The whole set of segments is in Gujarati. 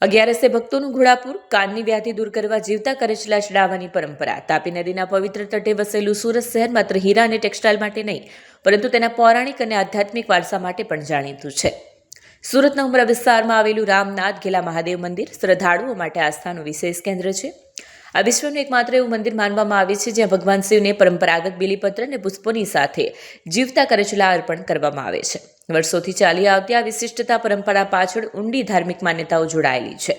અગિયારસે ભક્તોનું ઘોડાપુર, કાનની વ્યાધિ દૂર કરવા જીવતા કરચલા ચડાવવાની પરંપરા. તાપી નદીના પવિત્ર તટે વસેલું સુરત શહેર માત્ર હીરા અને ટેક્સટાઇલ માટે નહીં, પરંતુ તેના પૌરાણિક અને આધ્યાત્મિક વારસા માટે પણ જાણીતું છે. સુરતના ઉમરા વિસ્તારમાં આવેલું રામનાથ ઘેલા મહાદેવ મંદિર શ્રદ્ધાળુઓ માટે આસ્થાનું વિશેષ કેન્દ્ર છે. આ વિશ્વનું એકમાત્ર એવું મંદિર માનવામાં આવે છે જ્યાં ભગવાન શિવને પરંપરાગત બીલીપત્ર અને પુષ્પોની સાથે જીવતા કરચલા અર્પણ કરવામાં આવે છે. વર્ષોથી ચાલી આવતી આ વિશિષ્ટતા પરંપરા પાછળ ઊંડી ધાર્મિક માન્યતાઓ જોડાયેલી છે,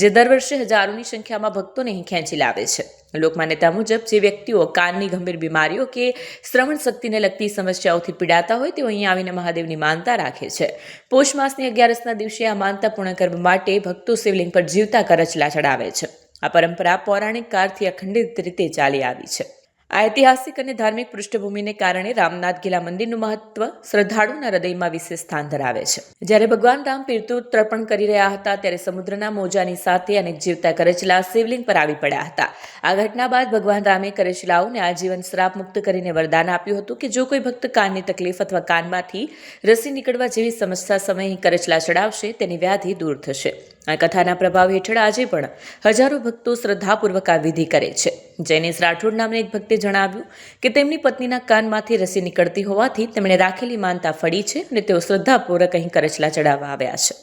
જે દર વર્ષે હજારોની સંખ્યામાં ભક્તોને અહીં ખેંચી લાવે છે. લોકમાન્યતા મુજબ જે વ્યક્તિઓ કાનની ગંભીર બીમારીઓ કે શ્રવણ શક્તિને લગતી સમસ્યાઓથી પીડાતા હોય તેઓ અહીં આવીને મહાદેવની માનતા રાખે છે. પોષ માસની 11ના દિવસે આ માનતા પૂર્ણ કરવા માટે ભક્તો શિવલિંગ પર જીવતા કરચલા ચડાવે છે. આ પરંપરા પૌરાણિક કાળથી અખંડિત રીતે ચાલી આવી છે. આ ઐતિહાસિક અને ધાર્મિક પૃષ્ઠભૂમિને કારણે રામનાથ ઘેલા મંદિરનું મહત્વ શ્રદ્ધાળુના હૃદયમાં વિશેષ સ્થાન ધરાવે છે. જ્યારે ભગવાન રામ પિતૃ તર્પણ કરી રહ્યા હતા ત્યારે સમુદ્રના મોજાની સાથે અનેક જીવતા કરચલા શિવલિંગ પર આવી પડ્યા હતા. આ ઘટના બાદ ભગવાન રામે કરચલાઓને આજીવન શ્રાપ મુક્ત કરીને વરદાન આપ્યું હતું કે જો કોઈ ભક્ત કાનની તકલીફ અથવા કાનમાંથી રસી નીકળવા જેવી સમસ્યા સમયે કરચલા ચડાવશે તેની વ્યાધિ દૂર થશે. આ કથાના પ્રભાવ હેઠળ આજે પણ હજારો ભક્તો શ્રદ્ધાપૂર્વક આ વિધિ કરે છે. જૈનેશ રાઠોડ નામના એક ભક્તે જણાવ્યું કે તેમની પત્નીના કાનમાંથી રસી નીકળતી હોવાથી તેમણે રાખેલી માનતા ફળી છે અને તેઓ શ્રદ્ધાપૂર્વક અહીં કરચલા ચડાવવા આવ્યા છે.